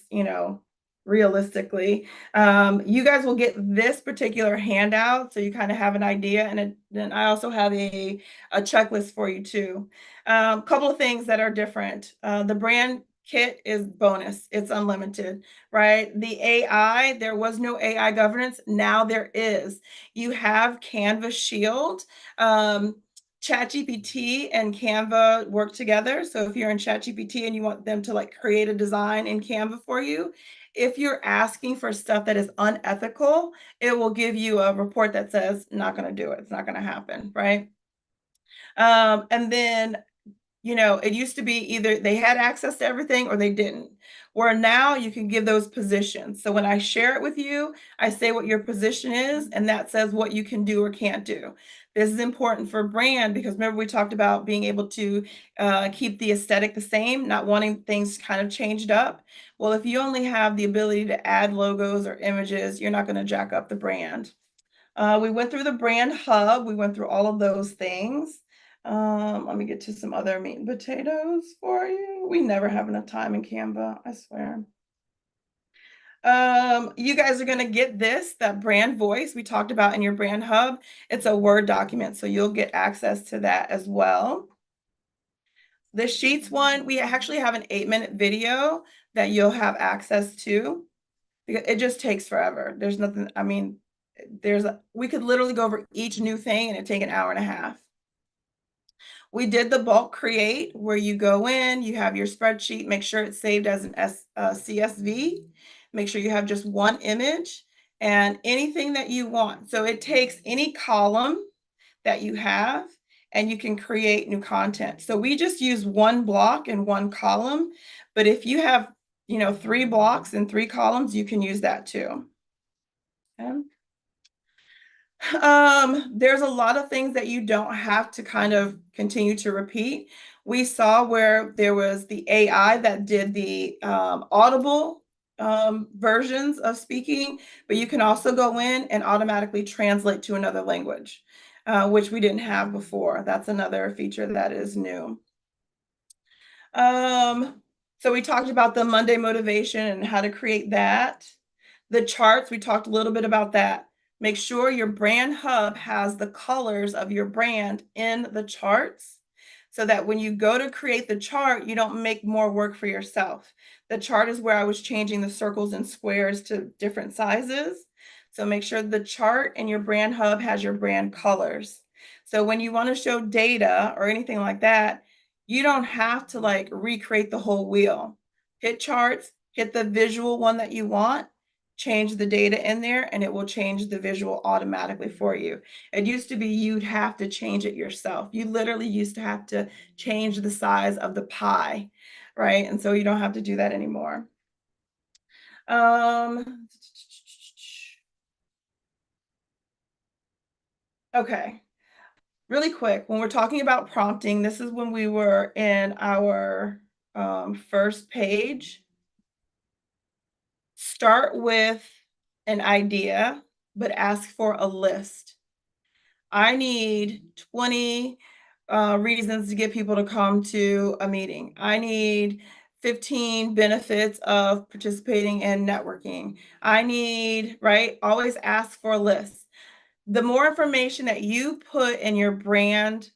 realistically. You guys will get this particular handout so you kind of have an idea. And then I also have a checklist for you too. Couple of things that are different. The brand kit is bonus. It's unlimited, right? The AI, there was no AI governance. Now there is. You have Canva Shield. ChatGPT and Canva work together. So if you're in ChatGPT and you want them to like create a design in Canva for you, if you're asking for stuff that is unethical, it will give you a report that says, not going to do it. It's not going to happen, right? And then it used to be either they had access to everything or they didn't. Where now you can give those positions. So when I share it with you, I say what your position is, and that says what you can do or can't do. This is important for brand because remember we talked about being able to keep the aesthetic the same, not wanting things kind of changed up. Well, if you only have the ability to add logos or images, you're not going to jack up the brand. We went through the brand hub. We went through all of those things. Let me get to some other meat and potatoes for you. We never have enough time in Canva, I swear. You guys are going to get this, that brand voice we talked about in your brand hub. It's a Word document, so you'll get access to that as well. The Sheets one, we actually have an 8-minute video that you'll have access to. Because it just takes forever. There's nothing, I mean, we could literally go over each new thing and it'd take an hour and a half. We did the bulk create where you go in, you have your spreadsheet, make sure it's saved as an CSV, make sure you have just one image and anything that you want. So it takes any column that you have and you can create new content. So we just use one block and one column, but if you have, 3 blocks and 3 columns, you can use that too. Okay. There's a lot of things that you don't have to kind of continue to repeat. We saw where there was the AI that did the audible versions of speaking, but you can also go in and automatically translate to another language, which we didn't have before. That's another feature that is new. So we talked about the Monday motivation and how to create that. The charts, we talked a little bit about that. Make sure your brand hub has the colors of your brand in the charts so that when you go to create the chart, you don't make more work for yourself. The chart is where I was changing the circles and squares to different sizes. So make sure the chart and your brand hub has your brand colors. So when you want to show data or anything like that, you don't have to like recreate the whole wheel. Hit charts, hit the visual one that you want, change the data in there, and it will change the visual automatically for you. It used to be you'd have to change it yourself. You literally used to have to change the size of the pie, right? And so you don't have to do that anymore. Okay. Really quick, when we're talking about prompting, this is when we were in our first page. Start with an idea, but ask for a list. I need 20 reasons to get people to come to a meeting. I need 15 benefits of participating in networking. I need, right? Always ask for a list. The more information that you put in your brand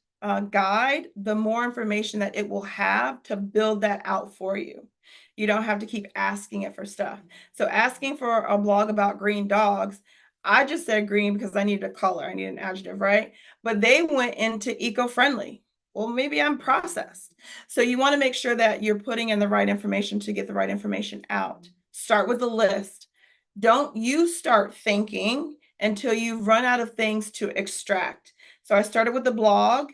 guide, the more information that it will have to build that out for you. You don't have to keep asking it for stuff. So asking for a blog about green dogs, I just said green because I needed a color, I need an adjective, right? But they went into eco-friendly. Well, maybe I'm processed. So you want to make sure that you're putting in the right information to get the right information out. Start with a list. Don't you start thinking until you've run out of things to extract. So I started with the blog.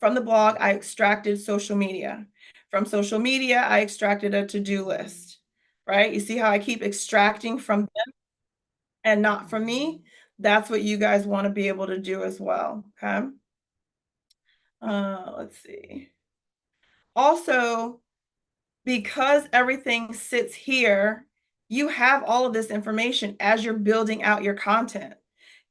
From the blog, I extracted social media. From social media, I extracted a to-do list, right? You see how I keep extracting from them and not from me? That's what you guys want to be able to do as well, okay? Let's see. Also, because everything sits here, you have all of this information as you're building out your content.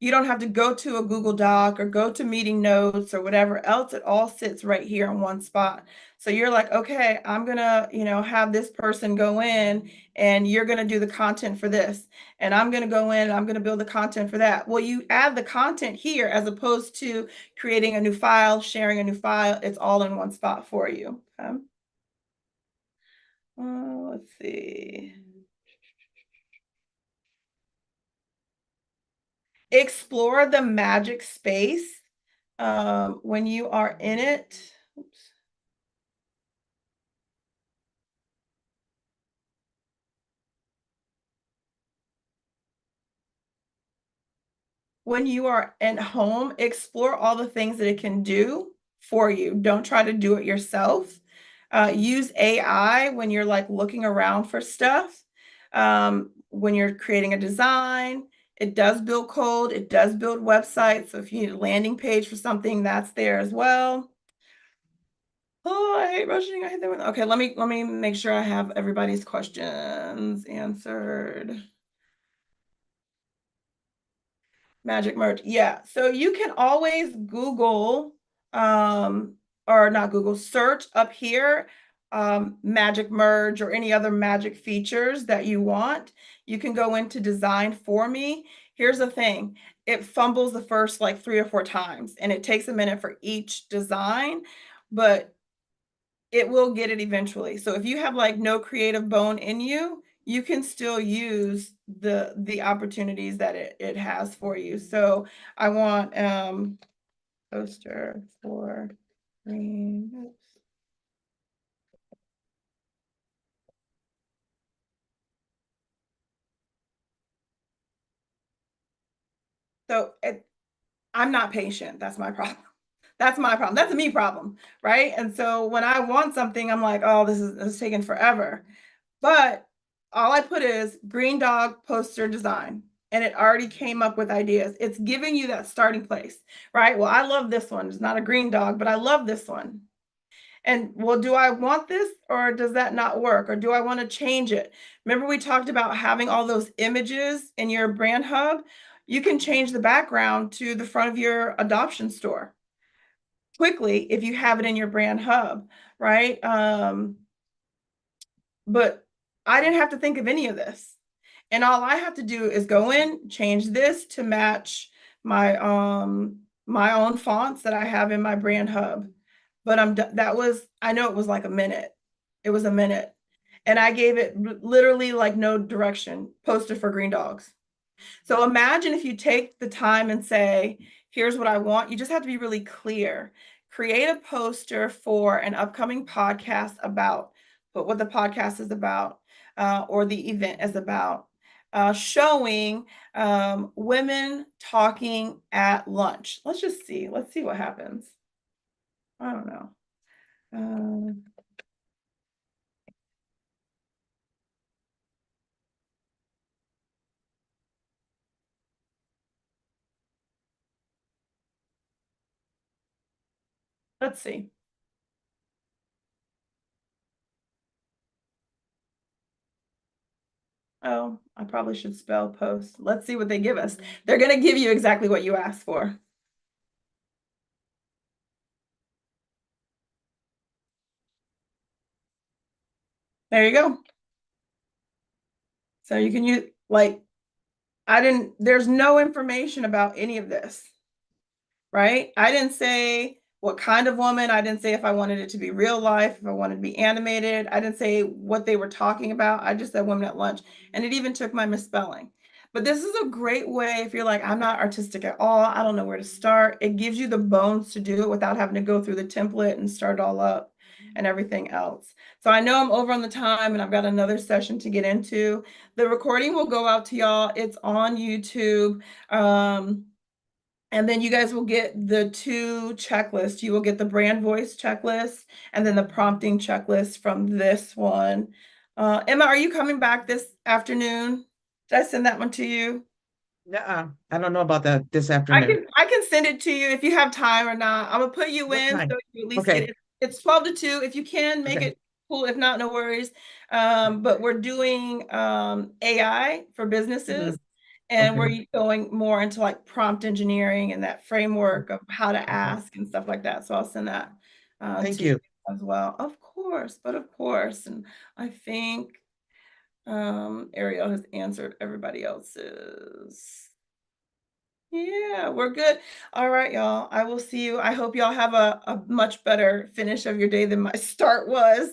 You don't have to go to a Google Doc or go to meeting notes or whatever else. It all sits right here in one spot. So you're like, okay, I'm gonna, have this person go in and you're gonna do the content for this. And I'm gonna go in and I'm gonna build the content for that. Well, you add the content here as opposed to creating a new file, sharing a new file. It's all in one spot for you. Okay? Let's see. Explore the magic space when you are in it. Oops. When you are at home, explore all the things that it can do for you. Don't try to do it yourself. Use AI when you're like looking around for stuff. When you're creating a design, it does build code, it does build websites. So if you need a landing page for something, that's there as well. Oh, I hate rushing. I hate that one. Okay, let me make sure I have everybody's questions answered. Magic merge. Yeah. So you can always Google or not Google, search up here, magic merge or any other magic features that you want. You can go into design for me. Here's the thing, it fumbles the first like 3 or 4 times, and it takes a minute for each design, but it will get it eventually. So if you have like no creative bone in you, you can still use the opportunities that it has for you. So I want poster for green. Oops. So I'm not patient. That's my problem. That's my problem. That's a me problem, right? And so when I want something, I'm like, oh, this is taking forever. But all I put is green dog poster design, and it already came up with ideas. It's giving you that starting place, right? Well, I love this one. It's not a green dog, but I love this one. And well, do I want this, or does that not work? Or do I want to change it? Remember we talked about having all those images in your brand hub? You can change the background to the front of your adoption store quickly if you have it in your brand hub, right? But I didn't have to think of any of this. And all I have to do is go in, change this to match my own fonts that I have in my brand hub. But I know it was like a minute. It was a minute. And I gave it literally like no direction, poster for green dogs. So imagine if you take the time and say, here's what I want. You just have to be really clear. Create a poster for an upcoming podcast about, put what the podcast is about, or the event is about, showing women talking at lunch. Let's just see. Let's see what happens. I don't know. Let's see. Oh, I probably should spell post. Let's see what they give us. They're going to give you exactly what you asked for. There you go. So you can use, like, there's no information about any of this, right? I didn't say what kind of woman. I didn't say if I wanted it to be real life, if I wanted to be animated. I didn't say what they were talking about. I just said women at lunch. And it even took my misspelling. But this is a great way if you're like, I'm not artistic at all. I don't know where to start. It gives you the bones to do it without having to go through the template and start all up and everything else. So I know I'm over on the time and I've got another session to get into. The recording will go out to y'all. It's on YouTube. And then you guys will get the 2 checklists. You will get the brand voice checklist and then the prompting checklist from this one. Emma, are you coming back this afternoon? Did I send that one to you?
Nuh-uh. I don't know about that this
I
afternoon.
can send it to you if you have time or not. I'm gonna put you
What
in
time?
so you at least
Okay.
get it. It's 12 to 2. If you can make
Okay.
it cool, if not, no worries. But we're doing AI for businesses, and we're
Okay.
going more into like prompt engineering and that framework of how to
Okay.
ask and stuff like that. So I'll send that
Thank
to you
you.
as well. Of course, but of course. And I think Ariel has answered everybody else's. Yeah, we're good. All right, y'all. I will see you. I hope y'all have a much better finish of your day than my start was.